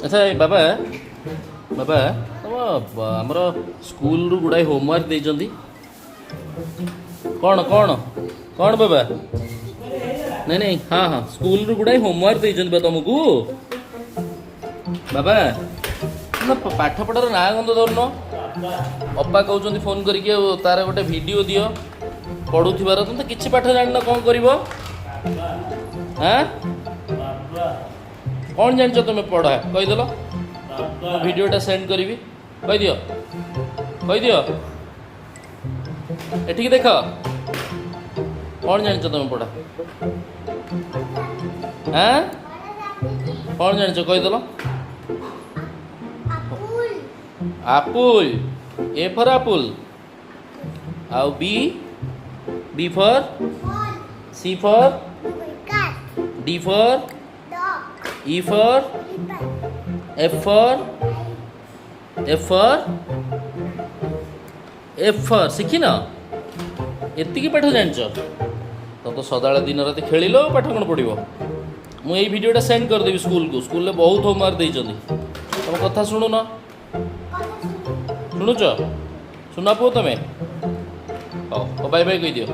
अच्छा बाबा बाबा तुम आमर स्कूल रु गुड़ाए होमवर्क देइचंदी कौन कौन कौन बाबा नहीं नहीं हाँ हाँ स्कूल रु गुड़ाए होमवर्क देइचंदी बा तुमको बाबा ना पाठ पढ़ार ना गंध धरन अप्पा कहते फोन करके तार गोटे वीडियो दियो पढ़ुथिबार तुम तो किसी पाठ जान कौन कर कौन जान तुम्हें पढ़ा कहीदेल वीडियोटा सेंड करी कहीदियो कहीदियो एठिक देख कौन जान तुम्हें पढ़ा कौन जान कहीदेल आपुल ए फॉर आपुल आउ B for C for D for E for F for शिखी न एति पाठ जान तो सदा दिन रात खेल पाठ कौन पढ़ो मुझे वीडियोटा सेंड करदेवी स्कूल को स्कूल बहुत होमवर्क देते तुम कथा शुणुन शुणुच शुणा पुओ तुम हाँ बाय बाय कही दियो।